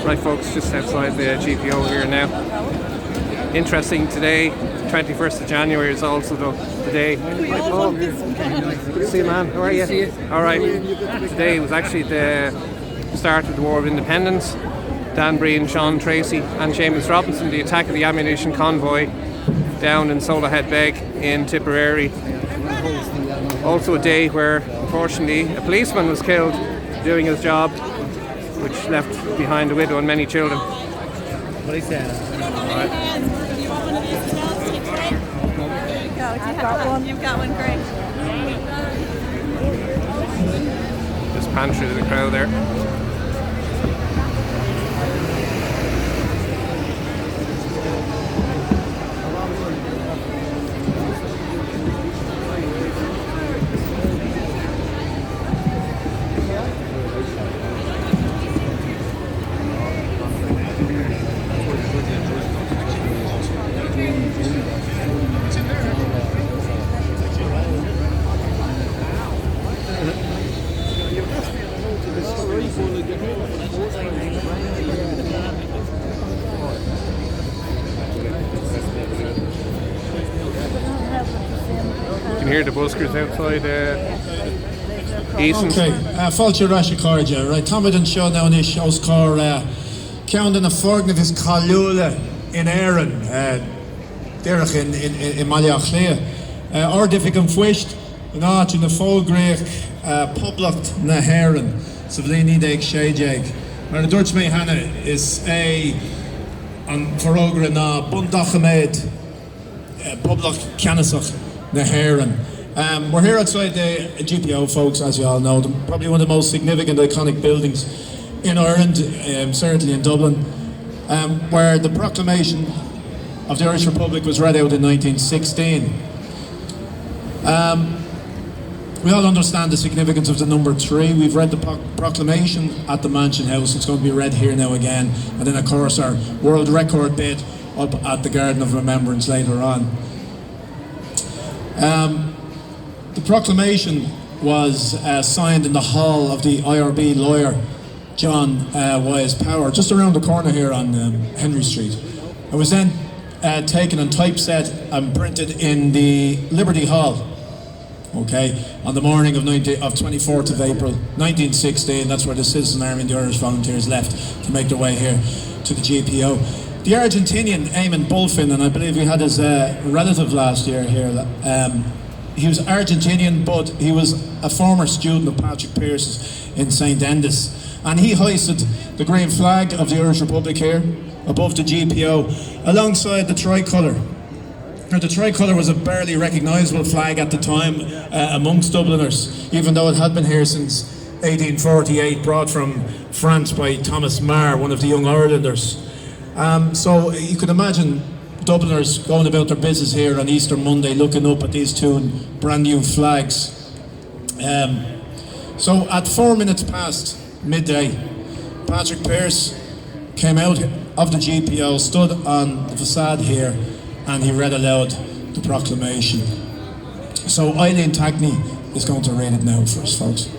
Right folks, just outside the GPO here now. Interesting today, 21st of January is also the day. Hi Paul, good to see you man, how are you? Alright, today was actually the start of the War of Independence. Dan Breen, Sean Tracy and Seamus Robinson, the attack of the ammunition convoy down in Solahead Beg in Tipperary. Also a day where unfortunately a policeman was killed doing his job, which left behind a widow and many children. What is that? You've got one, great. Just pan through the crowd there. You can hear the buskers outside Easton. Okay, fáilte Rasha Kalergi, right? Támid an seo now is Oscar Coudenhove Kalergi Calula in Aaron, Derech in Maliach Lea. Ordifig an Fuist, an art in the Folgrech, Public na Heron, so Vlini Deg Shadeg. Maar de Dutch mee Hannah is an Farogra na Bundachamed, Public Canasach na Heron. We're here outside the GPO, folks, as you all know, probably one of the most significant iconic buildings in Ireland, certainly in Dublin, where the Proclamation of the Irish Republic was read out in 1916. We all understand the significance of the number 3. We've read the Proclamation at the Mansion House. It's going to be read here now again. And then, of course, our world record bid up at the Garden of Remembrance later on. The Proclamation was signed in the hall of the IRB lawyer, John Wise Power, just around the corner here on Henry Street. It was then taken and typeset and printed in the Liberty Hall, okay, on the morning of 24th of April 1916. That's where the Citizen Army and the Irish Volunteers left to make their way here to the GPO. The Argentinian Eamon Bulfin, and I believe we had his relative last year here, he was Argentinian, but he was a former student of Patrick Pearse's in St. Enda's, and he hoisted the green flag of the Irish Republic here above the GPO alongside the tricolour. Now, the tricolour was a barely recognisable flag at the time amongst Dubliners, even though it had been here since 1848, brought from France by Thomas Marr, one of the young Irelanders. So you could imagine Dubliners going about their business here on Easter Monday looking up at these two brand new flags. So at 4 minutes past midday, Patrick Pearse came out of the GPO, stood on the facade here, and he read aloud the Proclamation. So Eileen Tagney is going to read it now for us, folks.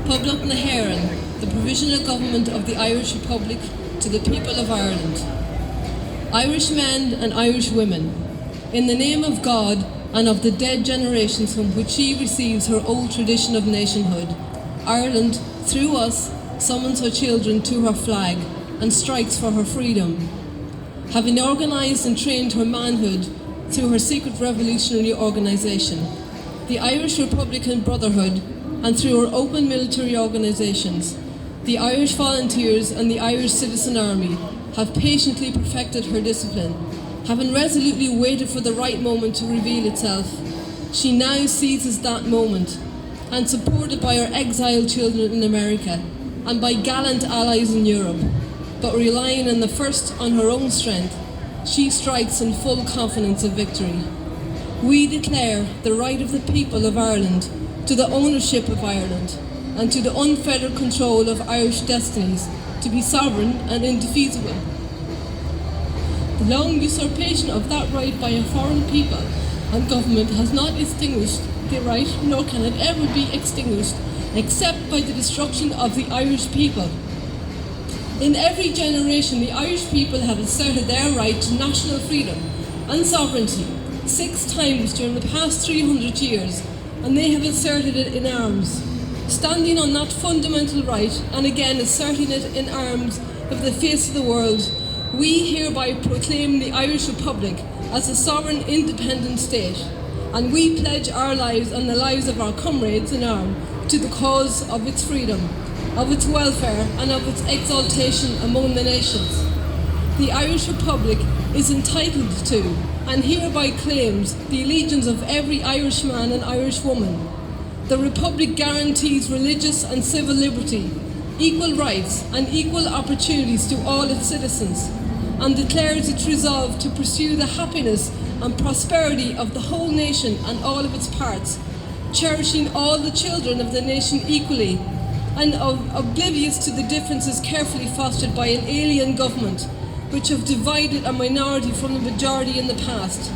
Public na Heron, the Provisional Government of the Irish Republic to the people of Ireland. Irish men and Irish women, in the name of God and of the dead generations from which she receives her old tradition of nationhood, Ireland, through us, summons her children to her flag and strikes for her freedom. Having organised and trained her manhood through her secret revolutionary organisation, the Irish Republican Brotherhood, and through her open military organisations, the Irish Volunteers and the Irish Citizen Army have patiently perfected her discipline. Having resolutely waited for the right moment to reveal itself, she now seizes that moment, and supported by her exiled children in America and by gallant allies in Europe, but relying on her own strength, she strikes in full confidence of victory. We declare the right of the people of Ireland to the ownership of Ireland and to the unfettered control of Irish destinies to be sovereign and indefeasible. The long usurpation of that right by a foreign people and government has not extinguished the right, nor can it ever be extinguished, except by the destruction of the Irish people. In every generation, the Irish people have asserted their right to national freedom and sovereignty 6 times during the past 300 years, and they have asserted it in arms. Standing on that fundamental right, and again asserting it in arms of the face of the world, we hereby proclaim the Irish Republic as a sovereign independent state, and we pledge our lives and the lives of our comrades in arms to the cause of its freedom, of its welfare, and of its exaltation among the nations. The Irish Republic is entitled to, and hereby claims, the allegiance of every Irishman and Irish woman. The Republic guarantees religious and civil liberty, equal rights and equal opportunities to all its citizens, and declares its resolve to pursue the happiness and prosperity of the whole nation and all of its parts, cherishing all the children of the nation equally, and oblivious to the differences carefully fostered by an alien government, which have divided a minority from the majority in the past.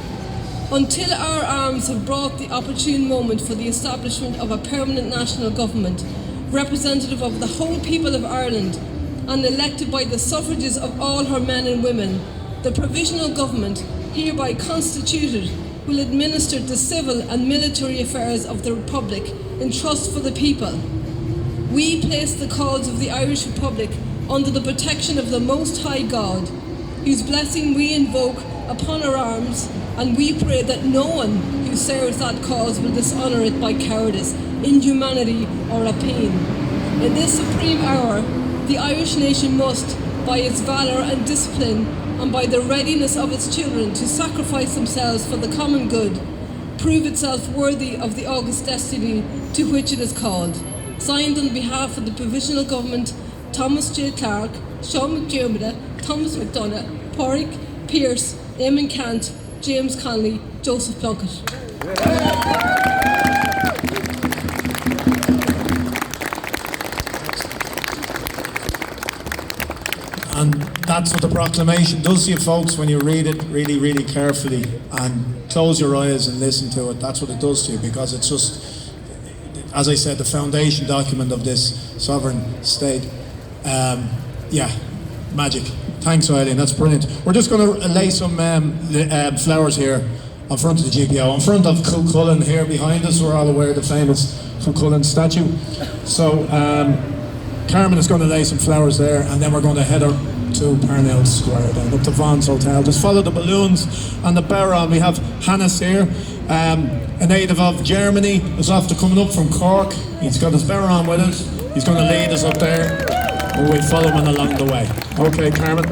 Until our arms have brought the opportune moment for the establishment of a permanent national government, representative of the whole people of Ireland, and elected by the suffrages of all her men and women, the provisional government, hereby constituted, will administer the civil and military affairs of the Republic in trust for the people. We place the cause of the Irish Republic under the protection of the Most High God, whose blessing we invoke upon our arms, and we pray that no one who serves that cause will dishonour it by cowardice, inhumanity, or rapine. In this supreme hour, the Irish nation must, by its valour and discipline, and by the readiness of its children to sacrifice themselves for the common good, prove itself worthy of the august destiny to which it is called. Signed on behalf of the Provisional Government, Thomas J. Clark, Sean McDermott, Thomas McDonough, Porrick, Pearse, Eamon Cant, James Connolly, Joseph Plunkett. And that's what the proclamation does to you, folks, when you read it really, really carefully and close your eyes and listen to it. That's what it does to you, because it's just, as I said, the foundation document of this sovereign state. Yeah, magic. Thanks, Eileen, that's brilliant. We're just going to lay some flowers here in front of the GPO, in front of Cullen here behind us. We're all aware of the famous Cullen statue. So Carmen is going to lay some flowers there, and then we're going to head up to Parnell Square, then up to Vaughn's Hotel. Just follow the balloons and the barrel. We have Hannes here, a native of Germany, is after coming up from Cork. He's got his barrel on with us. He's going to lead us up there, and we'll follow him along the way. Okay, Carmen.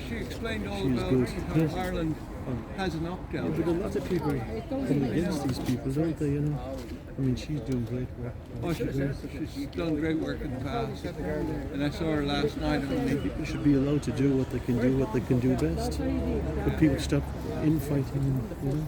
She explained all about how Ireland has an opt-out. But a lot of people come against these people, don't they, you know? I mean, she's doing great work. Oh, she's done great work in the past. And I saw her last night. People should be allowed to do what they can do best. But people stop infighting, you know?